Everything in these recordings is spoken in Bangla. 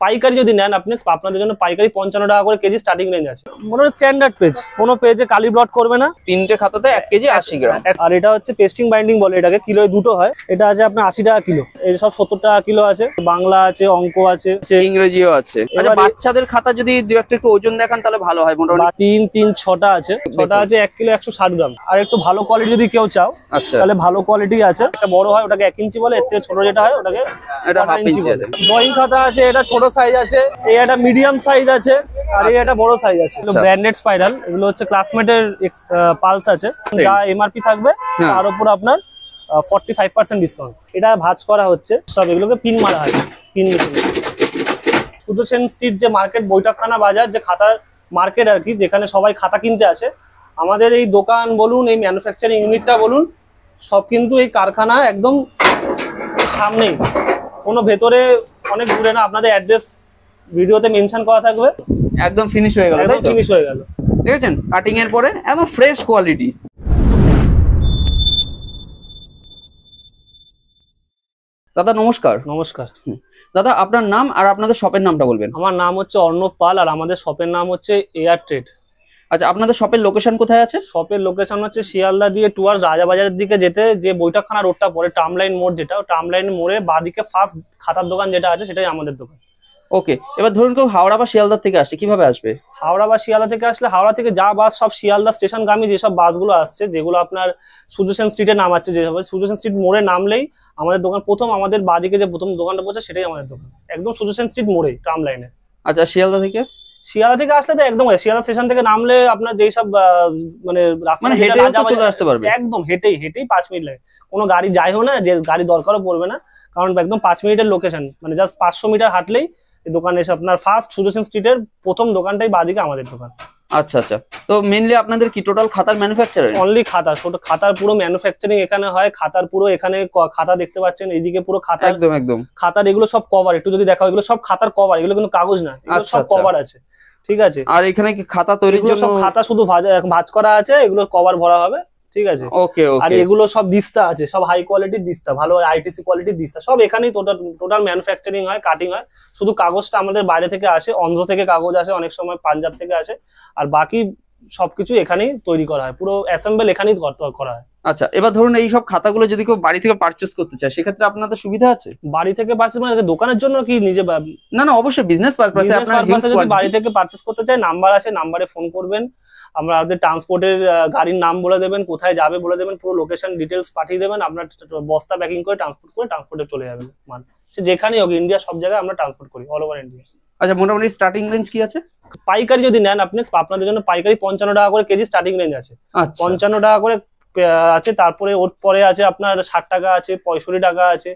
পাইকারি যদি নেন আপনি, আপনাদের জন্য পাইকারি 55 টাকা করে কেজি স্টার্টিং রেঞ্জ আছে। মনে হয় স্ট্যান্ডার্ড পেজ, কোনো পেজে কালি ব্লট করবে না। তিনটে খাতাতে 1 কেজি 80 গ্রাম। আর এটা হচ্ছে পেস্টিং বাইন্ডিং বলে এটাকে, কিলোয় দুটো হয়। এটা আছে আপনার 80 টাকা কিলো, এই সব 70 টাকা কিলো আছে। বাংলা আছে, অঙ্ক আছে, ইংরেজিও আছে। আচ্ছা, বাচ্চাদের খাতা যদি দু একটা একটু ওজন দেখান তাহলে ভালো হয়। মোটামুটি 3, 3, 6টা আছে। 6টা আছে 1 কিলো 160 গ্রাম। আর একটু ভালো কোয়ালিটি যদি কেউ চাও তাহলে ভালো কোয়ালিটি আছে। এটা বড় হয় ওটাকে 1 ইঞ্চি বলে, এর থেকে ছোট যেটা হয় ওটাকে এটা হাফ ইঞ্চি বলে। ড্রয়িং খাতা আছে, এটা ছোট সাইজ আছে, এই একটা মিডিয়াম সাইজ আছে, আর এই একটা বড় সাইজ আছে। ব্র্যান্ডেড স্পাইরাল, এগুলো হচ্ছে ক্লাসমেটের পালস আছে, যা এমআরপি থাকবে তার উপর আপনার 45% ডিসকাউন্ট। এটা ভাঁজ করা হচ্ছে সব, এগুলোকে পিন মারা হয়, পিন মেশিনে। সুদর্শন স্ট্রিট যে মার্কেট, বৈঠকখানা বাজার যে খাতার মার্কেট আর কি, যেখানে সবাই খাতা কিনতে আসে, আমাদের এই দোকান বলুন, এই ম্যানুফ্যাকচারিং ইউনিটটা বলুন, সব কিন্তু এই কারখানা একদম সামনেই, কোনো ভেতরে অনেক দূরে না। আপনাদের অ্যাড্রেস ভিডিওতে মেনশন করা থাকবে। একদম ফিনিশ হয়ে গেল, একদম ফিনিশ হয়ে গেল। দেখেছেন কাটিং এর পরে একদম ফ্রেশ কোয়ালিটি। দাদা নমস্কার। নমস্কার দাদা, আপনার নাম আর আপনাদের শপের নামটা বলবেন। আমার নাম হচ্ছে অর্ণব পাল, আর আমাদের শপের নাম হচ্ছে এয়ার ট্রেড। আচ্ছা, আপনাদের শপের লোকেশন কোথায় আছে? শপের লোকেশন হচ্ছে শিয়ালদা দিয়ে টুয়ার্ড রাজাবাজারের দিকে যেতে যে বৈঠকখানা রোডটা পড়ে, টার্মলাইন মোড় যেটা, টার্মলাইন মোড়ে বাঁদিকে ফার্স্ট খাতার দোকান যেটা আছে সেটাই আমাদের দোকান। ওকে, এবার ধরুন কেউ হাওড়া বা শিয়ালদা থেকে আসছে, কিভাবে আসবে? হাওড়া বা শিয়ালদা থেকে আসলে, হাওড়া থেকে যা বাস সব শিয়ালদা স্টেশনগামী যেসব বাসগুলো আসছে, যেগুলো আপনার সুদর্শন স্ট্রিটে নামাচ্ছে, যেভাবে সুদর্শন স্ট্রিট মোড়ে নামলেই আমাদের দোকান প্রথম, আমাদের বাঁদিকে যে প্রথম দোকানটা পড়ছে সেটাই আমাদের দোকান, একদম সুদর্শন স্ট্রিট মোড়ে টার্মলাইনে। আচ্ছা, শিয়ালদা থেকে? শিয়ালদা থেকে আসলে তো একদম শিয়ালদা স্টেশন থেকে নামলে আপনার যেই সব মানে রাস্তা চলে আসতে পারবে, একদম হেঁটেই 5 মিনিট লাগে। কোনো গাড়ি যাই হোক না, যে গাড়ি দরকারও পড়বে না, কারণ একদম 5 মিনিটের লোকেশন, মানে জাস্ট 500 মিটার হাঁটলেই দোকান এসে আপনার ফার্স্ট সুদর্শন স্ট্রিটের প্রথম দোকানটাই বাঁদিকে আমাদের দোকান। আচ্ছা আচ্ছা, তো মেইনলি আপনাদের কি টোটাল খাতার ম্যানুফ্যাকচারার? অনলি খাতা, খাতার পুরো ম্যানুফ্যাকচারিং এখানে হয়। খাতার পুরো এখানে খাতা দেখতে পাচ্ছেন, এইদিকে পুরো খাতা, একদম একদম খাতার এগুলো সব কভার, একটু যদি দেখাও এগুলো সব খাতার কভার, এগুলো কিন্তু কাগজ না, এগুলো সব কভার আছে, ঠিক আছে। আর এখানে কি খাতা তৈরির জন্য সব খাতা শুধু ভাঁজ করা আছে, এগুলো কভার ভরা হবে, ঠিক আছে। ওকে ওকে। আর এগুলো সব দিস্তা আছে, সব হাই কোয়ালিটির দিস্তা, ভালো আইটিসি কোয়ালিটির দিস্তা, সব এখানেই টোটাল ম্যানুফ্যাকচারিং হয়, কাটিং হয়। শুধু কাগজটা আমাদের বাইরে থেকে আসে, অন্ধ্র থেকে কাগজ আসে, অনেক সময় পাঞ্জাব থেকে আসে, আর বাকি সবকিছু এখানেই তৈরি করা হয়, পুরো অ্যাসেম্বল এখানেই করা হয়। আচ্ছা, এবার ধরুন এই সব খাতাগুলো যদি কেউ বাড়ি থেকে পারচেজ করতে চায়, সেক্ষেত্রে আপনাদের সুবিধা আছে? বাড়ি থেকে পারচেজ মানে দোকানের জন্য কি নিজে? না না, অবশ্যই বিজনেস পারপাসে। আপনারা যদি বাড়ি থেকে পারচেজ করতে চায়, নাম্বার আছে, নাম্বারে ফোন করবেন, আমরা আমাদের ট্রান্সপোর্টের গাড়ির নাম বলে দেবেন, কোথায় যাবে বলে দেবেন, পুরো লোকেশন ডিটেলস পাঠিয়ে দেবেন, আপনার বস্তা প্যাকিং করে ট্রান্সপোর্টে চলে যাবে মাল। সে যেখানেই হোক, ইন্ডিয়া সব জায়গায় আমরা ট্রান্সপোর্ট করি, অল ওভার ইন্ডিয়া। আচ্ছা, মোটামুটি স্টার্টিং রেঞ্জ কি আছে? পাইকারি যদি নেন আপনি, আপনাদের জন্য পাইকারি 55 টাকা করে কেজি স্টার্টিং রেঞ্জ আছে। 55 টাকা করে আছে, তারপরে ওর পরে আছে আপনার 60 টাকা আছে, 65 টাকা আছে,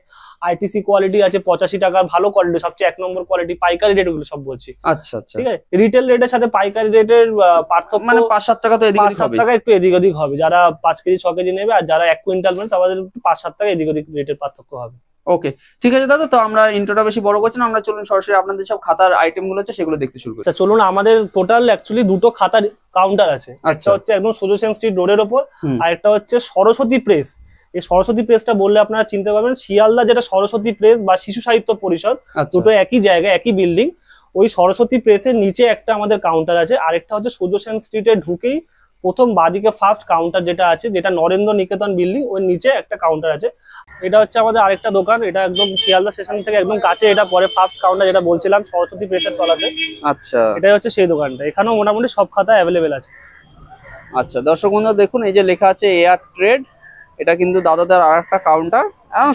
আইটিসি কোয়ালিটি আছে 85 টাকা, ভালো কোয়ালিটি, সবচেয়ে 1 নম্বর কোয়ালিটি, পাইকারি রেট গুলো সব বলছি। আচ্ছা আচ্ছা, ঠিক আছে। রিটেল রেটের সাথে পাইকারি রেটের পার্থক্য মানে 5-7 টাকা তো এদিক ওদিক হবে, 5-7 টাকা একটু এদিক ওদিক হবে। যারা 5 কেজি 6 কেজি নেবে, আর যারা 1 কুইন্টাল নেবে তাদের 5-7 টাকা এদিক ওদিক রেটের পার্থক্য হবে। ওকে, ঠিক আছে দাদা, তো আমরা ইন্ট্রোটা বেশি বড় করছি না, আমরা চলুন সরাসরি আপনাদের সব খাতার আইটেম গুলো আছে সেগুলো দেখতে শুরু করি। আচ্ছা চলুন, আমাদের টোটাল অ্যাকচুয়ালি দুটো খাতার কাউন্টার আছে। একটা হচ্ছে একদম সুদর্শন স্ট্রিট রোডের ওপর, আর একটা হচ্ছে সরস্বতী প্রেস। এই সরস্বতী প্রেসটা বললে আপনারা চিনতে পারবেন, শিয়ালদা যেটা সরস্বতী প্রেস বা শিশু সাহিত্য পরিষদ, দুটো একই জায়গায়, একই বিল্ডিং। ওই সরস্বতী প্রেসের নিচে একটা আমাদের কাউন্টার আছে, আরেকটা হচ্ছে সুদর্শন স্ট্রিটে ঢুকেই প্রথম বাদিকে ফার্স্ট কাউন্টার যেটা আছে, যেটা নরেন্দ্র নিকেতন বিল্ডিং, ওর নিচে একটা কাউন্টার আছে। এটা হচ্ছে আমাদের আরেকটা দোকান, এটা একদম শিয়ালদা স্টেশন থেকে একদম কাছে, এটা পরে ফার্স্ট কাউন্টার যেটা বলছিলাম সরস্বতী প্রেসের তলাতে। আচ্ছা, এটাই হচ্ছে সেই দোকানটা, এখানেও মোটামুটি সব খাতা অ্যাভেলেবেল আছে। আচ্ছা দর্শক বন্ধুরা দেখুন, এই যে লেখা আছে এয়ার ট্রেড, এটা কিন্তু দাদাদের আর একটা কাউন্টার,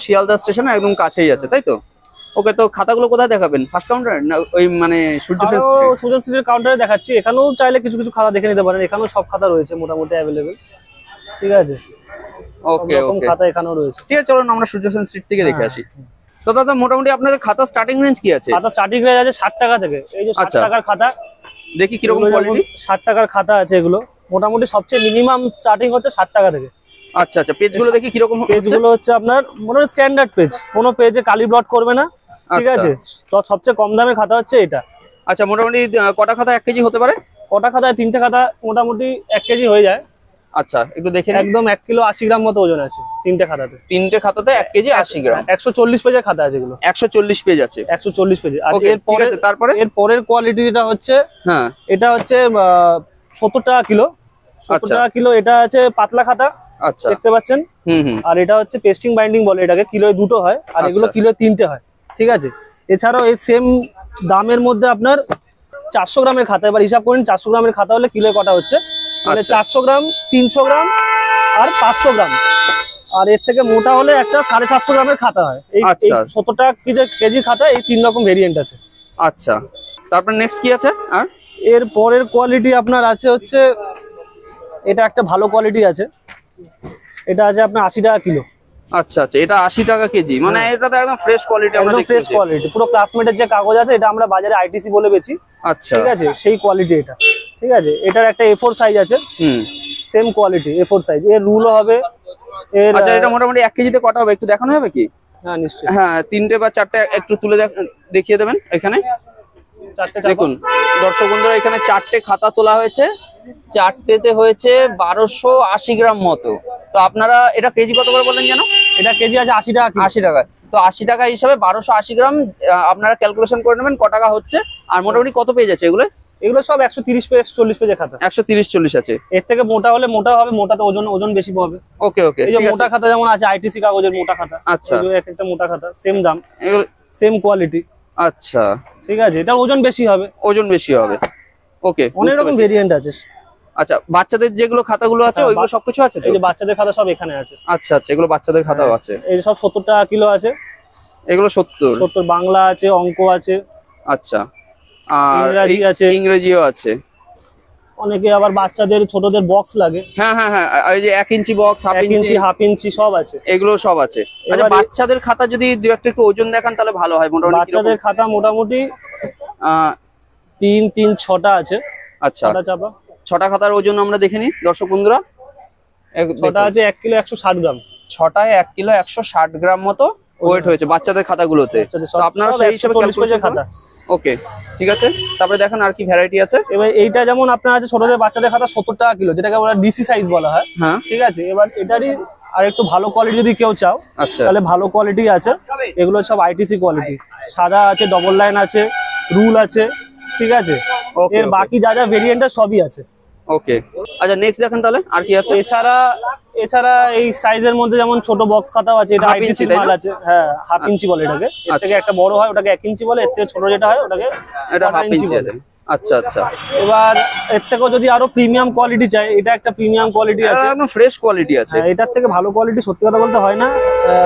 শিয়ালদা স্টেশনের একদম কাছেই আছে, তাই তো? ওকে, তো খাতাগুলো কোথায় দেখাবেন? ফার্স্ট কাউন্টার না ওই মানে সূর্য স্ট্রিটের কাউন্টারে দেখাচ্ছি। এখানেও চাইলে কিছু কিছু খাতা দেখে নিতে পারেন, এখানেও সব খাতা রয়েছে মোটামুটি অ্যাভেলেবেল, ঠিক আছে। ওকে ওকে, খাতা এখানেও রয়েছে। ঠিক আছে, চলুন আমরা সূর্য স্ট্রিট থেকে দেখে আসি। তো দাদা মোটামুটি আপনাদের খাতা স্টার্টিং রেঞ্জ কি আছে? খাতা স্টার্টিং রেঞ্জ আছে 60 টাকা থেকে। এই যে 60 টাকার খাতা দেখি কিরকম কোয়ালিটি। 60 টাকার খাতা আছে এগুলো, মোটামুটি সবচেয়ে মিনিমাম স্টার্টিং হচ্ছে 60 টাকা থেকে। আচ্ছা আচ্ছা, পেজগুলো দেখি কিরকম। পেজগুলো হচ্ছে আপনার মনে হয় স্ট্যান্ডার্ড পেজ, কোনো পেজে কালি ব্লট করবে না, ঠিক আছে। তো সবচেয়ে কম দামের খাতা হচ্ছে এটা। আচ্ছা, মোটামুটি কটা খাতা 1 কেজি হতে পারে? কটা খাতায় 3টে খাতা মোটামুটি 1 কেজি হয়ে যায়। আচ্ছা একটু দেখে নিন। একদম 1 কিলো 80 গ্রাম মতো ওজন আছে তিনটে খাতাতে। তিনটে খাতাতে 1 কেজি 80 গ্রাম। 140 পেজের খাতা আছে এগুলো। 140 পেজ আছে। 140 পেজ। আর ওকে ঠিক আছে, তারপরে এর পরের কোয়ালিটিটা হচ্ছে, হ্যাঁ এটা হচ্ছে 70 টাকা কিলো। 70 টাকা কিলো। এটা আছে পাতলা খাতা, আচ্ছা দেখতে পাচ্ছেন। আর এটা হচ্ছে পেস্টিং বাইন্ডিং বলে এটাকে, কিলোয় 2টো হয় আর এগুলো কিলোয় 3টে হয়, ঠিক আছে। এছাড়াও এই সেম দামের মধ্যে আপনার 400 গ্রামের খাতা, এবার হিসাব করুন 400 গ্রামের খাতা হলে কিলোয় কটা হচ্ছে, মানে 400 গ্রাম, 300 গ্রাম আর 500 গ্রাম। আর এর থেকে মোটা হলে একটা 750 গ্রামের খাতা হয়। এই 70 টাকা কেজি খাতা, এই 3 রকম ভেরিয়েন্ট আছে। আচ্ছা, তারপর নেক্সট কি আছে? আর এর পরের কোয়ালিটি আপনার আছে হচ্ছে, এটা একটা ভালো কোয়ালিটি আছে, এটা আছে আপনার 80 টাকা কিলো। আচ্ছা আচ্ছা, এটা 80 টাকা কেজি, মানে এটা তো একদম ফ্রেশ কোয়ালিটি। আমরা একদম ফ্রেশ কোয়ালিটি, পুরো ক্লাসমেটের যে কাগজ আছে এটা আমরা বাজারে আইটিসি বলে বেচি। আচ্ছা ঠিক আছে, সেই কোয়ালিটি এটা, ঠিক আছে। এটার একটা A4 সাইজ আছে, সেম কোয়ালিটি A4 সাইজ। এর রুলও হবে এর। আচ্ছা, এটা মোটামুটি 1 কেজিতে কটা হবে একটু দেখানো হবে কি? হ্যাঁ নিশ্চয়ই। হ্যাঁ, 3টে বা 4টে একটু তুলে দেখিয়ে দেবেন এখানে। 4টে দেখুন দর্শক বন্ধুরা, এখানে 4টে খাতা তোলা হয়েছে, 4টেতে হয়েছে 1280 গ্রাম মতো। তো আপনারা এটা কেজি কত করে বললেন জানো? এটা কেজি আছে 80 টাকা। 80 টাকা। তো 80 টাকা হিসাবে 1280 গ্রাম আপনারা ক্যালকুলেশন করে নেবেন ক টাকা হচ্ছে। আর মোটামুটি কত পেজ আছে এগুলো? এগুলো সব 130 পেজ 40 পেজের খাতা। 130-40 আছে। এর থেকে মোটা হলে মোটা হবে, মোটাতে ওজন বেশি পাবে। ওকে ওকে, এই যে মোটা খাতা যেমন আছে আইটিসি কাগজের মোটা খাতা, আচ্ছা, এই যে একটা মোটা খাতা, সেম দাম, সেম কোয়ালিটি। আচ্ছা ঠিক আছে, এটা ওজন বেশি হবে। ওজন বেশি হবে, ওকে। অনেক রকম ভেরিয়েন্ট আছে। আচ্ছা, বাচ্চাদের যেগুলো খাতাগুলো আছে ওইগুলো সবকিছু আছে তো? এই যে বাচ্চাদের খাতা সব এখানে আছে। আচ্ছা আচ্ছা, এগুলো বাচ্চাদের খাতাও আছে। এই সব 70 টাকা কিলো আছে। এগুলো 70 বাংলা আছে, অঙ্ক আছে। আচ্ছা, আর ইংরেজি আছে। ইংরেজিও আছে। অনেকে আবার বাচ্চাদের ছোটদের বক্স লাগে। হ্যাঁ হ্যাঁ হ্যাঁ, এই যে 1 ইঞ্চি বক্স, হাফ ইঞ্চি সব আছে, এগুলো সব আছে। আচ্ছা, বাচ্চাদের খাতা যদি দু একটা একটু ওজন দেখান তাহলে ভালো হয়। মোটামুটি বাচ্চাদের খাতা মোটামুটি 6টা আছে। আচ্ছা, 6টা খাতার ওজন আমরা দেখে নিই দর্শক বন্ধুরা। 6টা আছে 1 কিলো 160 গ্রাম। 6টায় 1 কিলো 160 গ্রাম মতো ওয়েট হয়েছে বাচ্চাদের খাতাগুলোতে। তো আপনারা সেই হিসাবে ক্যালকুলেশন খাতা। ওকে ঠিক আছে, তারপরে দেখেন আর কি ভ্যারাইটি আছে। এবার এইটা যেমন আপনার আছে ছোটদের বাচ্চাদের খাতা 70 টাকা কিলো, যেটাকে আমরা ডিসি সাইজ বলা হয়। হ্যাঁ ঠিক আছে, এবার এটারই আর একটু ভালো কোয়ালিটি যদি কেউ চাও, আচ্ছা, তাহলে ভালো কোয়ালিটি আছে। এগুলো সব আইটিসি কোয়ালিটি, সাদা আছে, ডবল লাইন আছে, রুল আছে। ঠিক আছে, এর বাকি যা যা ভেরিয়েন্ট সবই আছে। ওকে, আচ্ছা নেক্সট দেখেন তাহলে আর কি আছে। এছাড়া এই সাইজের মধ্যে যেমন ছোট বক্স খাতাও আছে, এটা আইটিসি মাল আছে। হ্যাঁ, হাফ ইঞ্চি বলে এটাকে। এর থেকে একটা বড় হয় ওটাকে 1 ইঞ্চি বলে, এর থেকে ছোট যেটা হয় ওটাকে হাফ ইঞ্চি বলে। আচ্ছা আচ্ছা, এবার এর থেকেও যদি আরো প্রিমিয়াম কোয়ালিটি চাই, এটা একটা প্রিমিয়াম কোয়ালিটি আছে, একদম ফ্রেশ কোয়ালিটি আছে। এটার থেকে ভালো কোয়ালিটি সত্যি কথা বলতে হয় না,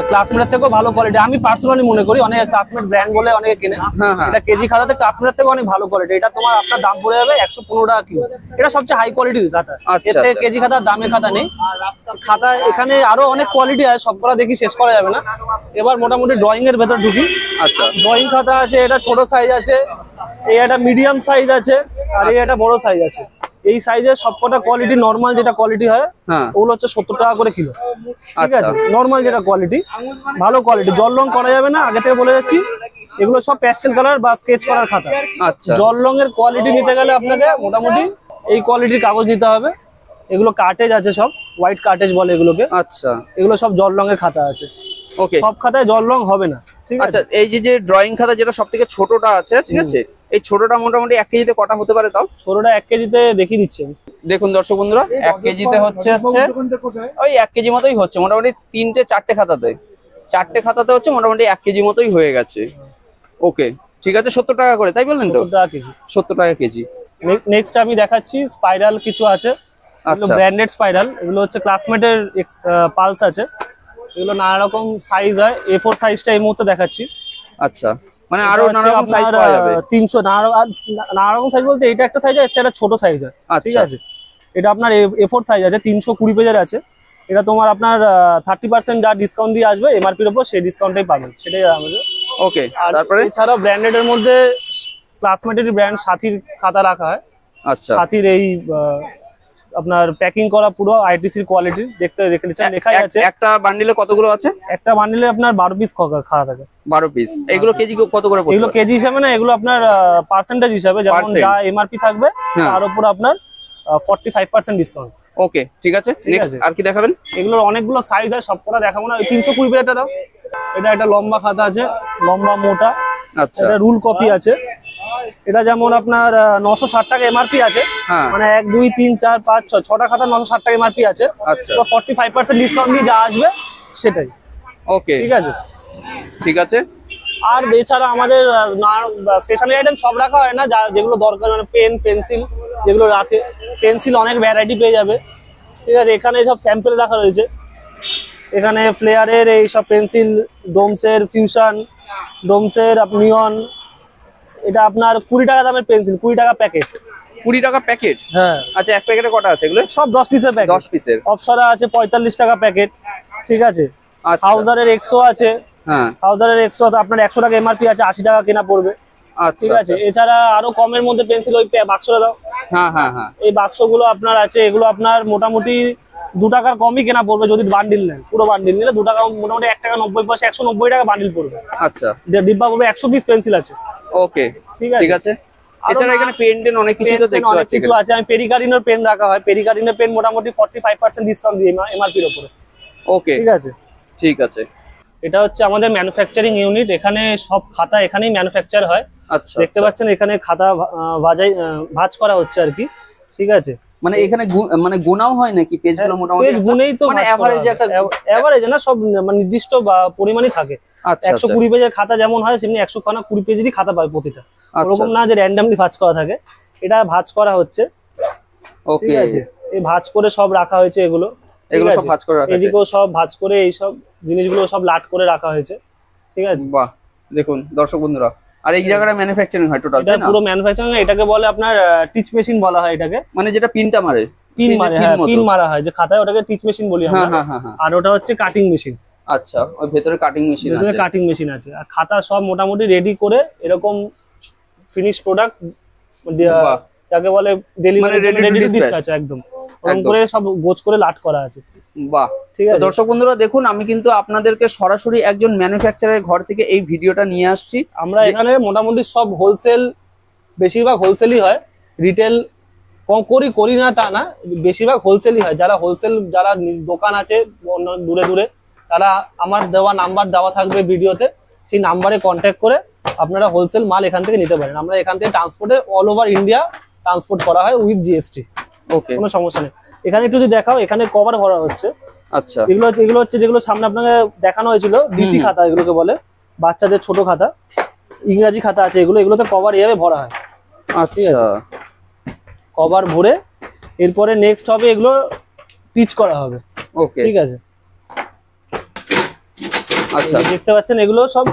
ক্লাসমেটের থেকেও ভালো কোয়ালিটি আমি পার্সোনালি মনে করি। অনেকে ক্লাসমেট ব্র্যান্ড বলে অনেকে কেনে, এটা কেজি খাতাতে ক্লাসমেটের থেকে অনেক ভালো কোয়ালিটি। এটা তোমার আপনার দাম পড়ে যাবে 115 টাকা কিলো। এটা সবচেয়ে হাই কোয়ালিটির খাতা, এর থেকে কেজি খাতা দামে খাতা নেই। খাতা এখানে আরো অনেক কোয়ালিটি আছে, সবকটা দেখি শেষ করা যাবে না। এবার মোটামুটি ড্রয়িং এর ভেতর ঢুকি। আচ্ছা, ড্রয়িং খাতা আছে, এটা ছোট সাইজ আছে, এই একটা মিডিয়াম সাইজ আছে, আর এই একটা বড় সাইজ আছে। এই সাইজের সবকটা কোয়ালিটি নরমাল যেটা কোয়ালিটি হয় ওগুলো হচ্ছে 70 টাকা করে কিলো। ঠিক আছে, নরমাল যেটা কোয়ালিটি, ভালো কোয়ালিটি, জল রং করা যাবে না, আগে থেকে বলে যাচ্ছি। এগুলো সব প্যাস্টেল কালার বা স্কেচ করার খাতা। আচ্ছা, জল রঙের কোয়ালিটি নিতে গেলে আপনাকে মোটামুটি এই কোয়ালিটির কাগজ নিতে হবে। এগুলো কার্টেজ আছে, সব হোয়াইট কার্টেজ বলে এগুলোকে। আচ্ছা, এগুলো সব জল রঙের খাতা আছে। ওকে, সব খাতায় জল রং হবে না। ঠিক আছে, আচ্ছা, এই যে ড্রয়িং খাতা যেটা সবথেকে ছোটটা আছে, ঠিক আছে, এই ছোটটা মোটামুটি 1 কেজিতে কটা হতে পারে তাও? ছোটটা 1 কেজিতে দেখিয়ে দিচ্ছি। দেখুন দর্শক বন্ধুরা, 1 কেজিতে হচ্ছে ওই 1 কেজি মতোই হচ্ছে মোটামুটি। 3-4টে খাতাতে, 4টে খাতাতে হচ্ছে মোটামুটি 1 কেজি মতোই হয়ে গেছে। ওকে ঠিক আছে, 70 টাকা করে তাই বললেন তো? 70 টাকা কেজি। 70 টাকা কেজি। নেক্সট আমি দেখাচ্ছি স্পাইরাল কিছু আছে, ব্র্যান্ডেড স্পাইরাল। এগুলো হচ্ছে ক্লাসমেটের পালস আছে। এগুলো নানা রকম সাইজ হয়, A4 সাইজটা এই মুহূর্তে দেখাচ্ছি। আচ্ছা, মানে আরো নানা রকম সাইজ পাওয়া যাবে। 300 নানা রকম সাইজ বলতে এটা একটা সাইজ, এটা একটা ছোট সাইজ হয়। ঠিক আছে, এটা আপনার A4 সাইজ আছে, 320 পেজের আছে। এটা তোমার আপনার 30% যা ডিসকাউন্ট দিয়ে আসবে এমআরপির উপর, সেই ডিসকাউন্টটাই পাবেন, সেটাই আমাদের। ওকে, তারপরে এছাড়াও ব্র্যান্ডেড এর মধ্যে ক্লাসমেটের ব্র্যান্ড সাথীর খাতা রাখা হয়। আচ্ছা, সাথীর এই আপনার প্যাকিং করা পুরো আইটিসির কোয়ালিটি দেখতে দেখেছেন, লেখাই আছে। একটা বান্ডিলে কতগুলো আছে? একটা বান্ডিলে আপনার 12 পিস খাতা থাকে। 12 পিস। এগুলো কেজি কত করে পড়ছে? এগুলো কেজি হিসাবে না, এগুলো আপনার পার্সেন্টেজ হিসাবে, যেমন যা এমআরপি থাকবে তার উপর আপনার 45% ডিসকাউন্ট। ওকে, ঠিক আছে। নেক্সট আর কি দেখাবেন? এগুলোর অনেকগুলো সাইজ আছে, সবকটা দেখাবো না। ওই 320 পেজটা দাও। এটা একটা লম্বা খাতা আছে, লম্বা মোটা। আচ্ছা, এটা রুল কপি আছে। এটা যেমন আপনার 960 টাকা এমআরপি আছে, মানে 1 2 3 4 5 6 6টা খাতা 960 টাকা এমআরপি আছে। আচ্ছা, 45% ডিসকাউন্ট দিয়ে যা আসবে সেটাই। ওকে, ঠিক আছে, ঠিক আছে। আর এছাড়া আমাদের স্টেশনারি আইটেম সব রাখা হয় না, যেগুলো দরকার, মানে পেন পেন্সিল যেগুলো রাখে, পেন্সিল অনেক ভ্যারাইটি পেয়ে যাবে। ঠিক আছে, এখানে সব স্যাম্পল রাখা রয়েছে। এখানে ফ্লেয়ারের এই সব পেন্সিল, ডোমসের ফিউশন, ডোমসের নিয়ন। এটা আপনার 20 টাকা দামের পেন্সিল, 20 টাকা প্যাকেট। 20 টাকা প্যাকেট? হ্যাঁ। আচ্ছা, এক প্যাকেটে কটা আছে এগুলো? সব 10 পিসের প্যাকেট। 10 পিসের। অপসরা আছে 45 টাকা প্যাকেট। ঠিক আছে, হাউজারের 100 আছে। হ্যাঁ, হাউজারের 100 তো আপনার 100 টাকা এমআরপি আছে, 80 টাকা কেনা পড়বে। আচ্ছা, ঠিক আছে, এছাড়া আরো কমের মধ্যে পেন্সিল, ওই বাক্সটা দাও। হ্যাঁ হ্যাঁ হ্যাঁ, এই বাক্সগুলো আপনার আছে, এগুলো আপনার মোটামুটি 2 টাকার কমই কেনা পড়বে যদি বান্ডিল নেন। পুরো বান্ডিল নিলে 2 টাকা, মোটামুটি 1 টাকা 90 পয়সা, 190 টাকা বান্ডিল পড়বে। আচ্ছা, ডিব্বা পড়বে 100 পিস পেন্সিল আছে। ওকে, ঠিক আছে, ঠিক আছে। এছাড়া এখানে পেন টেন অনেক কিছু তো দেখতে পাচ্ছি। কিছু আছে, আমি পেরিকারিনের পেন রাখা হয়। পেরিকারিনের পেন মোটামুটি 45% ডিসকাউন্ট দিয়ে এমআরপির উপরে। ওকে, ঠিক আছে, ঠিক আছে। এটা হচ্ছে আমাদের ম্যানুফ্যাকচারিং ইউনিট। এখানে সব খাতা এখানেই ম্যানুফ্যাকচার হয়। আচ্ছা, দেখতে পাচ্ছেন এখানে খাতা ভাঁজ করা হচ্ছে আর কি। ঠিক আছে, মানে এখানে মানে গোনাও হয় নাকি পেজগুলো? মোটামুটি পেজ গুনেই তো, মানে এভারেজ একটা এভারেজ না, সব মানে নির্দিষ্ট বা পরিমাণই থাকে। আচ্ছা, 120 পেজের খাতা যেমন হয় সেমনি 100 খানা 20 পেজেরই খাতা পাবে প্রতিটা। ওরকম না যে র্যান্ডমলি ভাঁজ করা থাকে। এটা ভাঁজ করা হচ্ছে। ওকে, ঠিক আছে, এই ভাঁজ করে সব রাখা হয়েছে। এগুলো সব ভাঁজ করে রাখা আছে। এদিকেও সব ভাঁজ করে এই সব জিনিসগুলো সব লাট করে রাখা হয়েছে। ঠিক আছে, বাহ, দেখুন দর্শক বন্ধুরা, আর এই জায়গাটা ম্যানুফ্যাকচারিং হয় টোটাল, এটা পুরো ম্যানুফ্যাকচারিং। এটাকে বলে আপনার টিচ মেশিন বলা হয় এটাকে, মানে যেটা পিনটা মারে, পিন মারে। হ্যাঁ, পিন মারা হয় যে খাতায়, ওটাকে টিচ মেশিন বলি আমরা। আর ওটা হচ্ছে কাটিং মেশিন। আচ্ছা, ওই ভেতরে কাটিং মেশিন আছে। ভেতরে কাটিং মেশিন আছে। আর খাতা সব মোটামুটি রেডি করে এরকম ফিনিশ প্রোডাক্ট যাকে বলে ডেলিভারি রেডি টু ডিসপ্যাচ, একদম ওরকম করে সব গোছ করে লাট করা আছে। বাহ, ঠিক আছে। দর্শক বন্ধুরা দেখুন, আমি কিন্তু আপনাদেরকে সরাসরি একজন ম্যানুফ্যাকচারারের ঘর থেকে এই ভিডিওটা নিয়ে আসছি। আমরা এখানে মোটামুটি সব হোলসেল, বেশিরভাগ হোলসেলই হয়। রিটেল করি না তা না, বেশিরভাগ হোলসেলই হয়। যারা হোলসেল, যারা দোকান আছে দূরে দূরে, তারা আমার দেওয়া নাম্বার দেওয়া থাকবে ভিডিওতে, সেই নাম্বারে কন্ট্যাক্ট করে আপনারা হোলসেল মাল এখান থেকে নিতে পারেন। আমরা এখান থেকে ট্রান্সপোর্টে অল ওভার ইন্ডিয়া ট্রান্সপোর্ট করা হয় উইথ জিএসটি। ওকে, কোনো সমস্যা নেই। এখানে একটু যদি দেখাও, এখানে কভার ভরা হচ্ছে। আচ্ছা, এগুলো হচ্ছে যেগুলো সামনে আপনাকে দেখানো হয়েছিল, ডিসি খাতা এগুলোকে বলে, বাচ্চাদের ছোট খাতা, ইংরাজি খাতা আছে। এগুলোতে কভার এভাবে ভরা হয়। আচ্ছা, কভার ভরে এরপরে নেক্সট হবে এগুলো টিচ করা হবে। ওকে, ঠিক আছে, আচ্ছা, দেখতে পাচ্ছেন এগুলো সব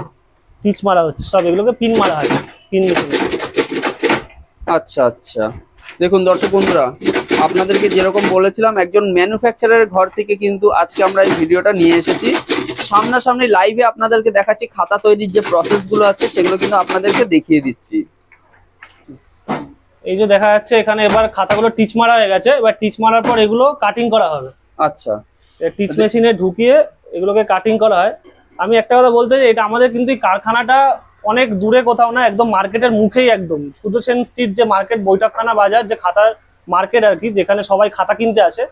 টিচ মারা হচ্ছে, সব এগুলোকে পিন মারা হয়, পিন মেশিনে। আচ্ছা, আচ্ছা, দেখুন দর্শক বন্ধুরা, আপনাদেরকে যেরকম বলেছিলাম একজন ম্যানুফ্যাকচারারের ঘর থেকে কিন্তু আজকে আমরা এই ভিডিওটা নিয়ে এসেছি। সামনাসামনি লাইভে আপনাদেরকে দেখাচ্ছি খাতা তৈরির যে প্রসেস গুলো আছে, সেগুলো কিন্তু আপনাদেরকে দেখিয়ে দিচ্ছি। এই যে দেখা যাচ্ছে এখানে এবার খাতাগুলো টিচ মারা হয়ে গেছে। এবার টিচ মারার পর এগুলো কাটিং করা হবে। আচ্ছা, টিচ মেশিনে ঢুকিয়ে এগুলোকে কাটিং করা হয়। আমি একটা কথা বলতে চাই, এটা আমাদের কিন্তু এই কারখানাটা অনেক দূরে কোথাও না, একদম মার্কেটের মুখেই, একদম সুদর্শন স্ট্রিট যে মার্কেট, বৈঠকখানা বাজার যে খাতার মার্কেট আর কি, যেখানে সবাই খাতা কিনতে আসে,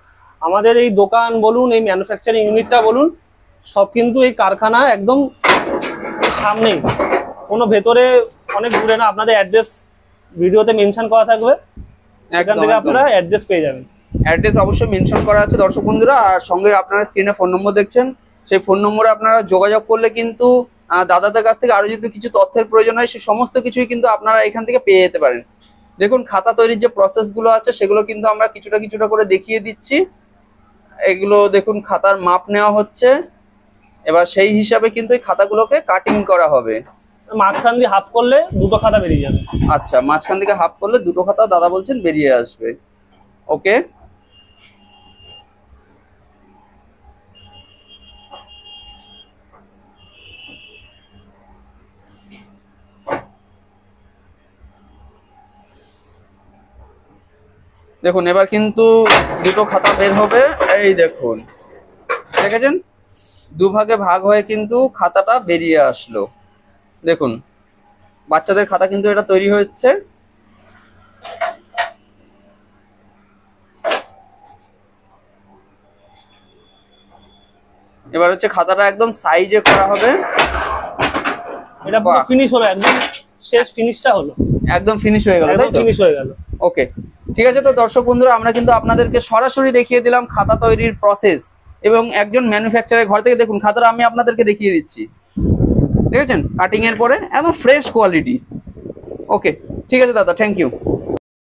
আমাদের এই দোকান বলুন, এই ম্যানুফ্যাকচারিং ইউনিটটা বলুন, সব কিন্তু এই কারখানা একদম সামনেই, কোনো ভেতরে অনেক দূরে না। আপনাদের অ্যাড্রেস ভিডিওতে মেনশন করা থাকবে, সেখান থেকে আপনারা অ্যাড্রেস পেয়ে যাবেন। অ্যাড্রেস অবশ্যই মেনশন করা আছে দর্শক বন্ধুরা, আর সঙ্গে আপনারা স্ক্রিনে ফোন নম্বর দেখছেন, সেই ফোন নম্বরে আপনারা যোগাযোগ করলে কিন্তু দাদাদের কাছ থেকে আরো যদি কিছু তথ্যের প্রয়োজন হয়, সে সমস্ত কিছুই কিন্তু আপনারা এখান থেকে পেয়ে যেতে পারেন। দেখুন খাতা তৈরির যে প্রসেস গুলো আছে সেগুলো কিন্তু আমরা কিছুটা কিছুটা করে দেখিয়ে দিচ্ছি। এগুলো দেখুন খাতার মাপ নেওয়া হচ্ছে, এবার সেই হিসাবে কিন্তু এই খাতাগুলোকে কাটিং করা হবে। মাঝখান দিয়ে হাফ করলে দুটো খাতা বেরিয়ে যাবে। আচ্ছা, মাঝখান থেকে হাফ করলে দুটো খাতা দাদা বলছেন বেরিয়ে আসবে। ওকে, দেখুন এবার কিন্তু দুটো খাতা বের হবে। এই দেখুন, দেখেছেন দুভাগে ভাগ হয়ে কিন্তু খাতাটা বেরিয়ে আসলো। দেখুন বাচ্চাদের খাতা কিন্তু এটা তৈরি হচ্ছে। এবার হচ্ছে খাতাটা একদম সাইজে করা হবে। এটা পুরো ফিনিশ হলো, একদম শেষ ফিনিশটা হলো, একদম ফিনিশ হয়ে গেল, একদম ফিনিশ হয়ে গেল। ওকে, ঠিক আছে। তো দর্শক বন্ধুরা, আমরা কিন্তু আপনাদেরকে সরাসরি দেখিয়ে দিলাম খাতা তৈরির প্রসেস এবং একজন ম্যানুফ্যাকচারের ঘর থেকে। দেখুন খাতাটা আমি আপনাদেরকে দেখিয়ে দিচ্ছি, দেখেছেন কাটিং এর পরে একদম ফ্রেশ কোয়ালিটি। ওকে, ঠিক আছে দাদা, থ্যাংক ইউ।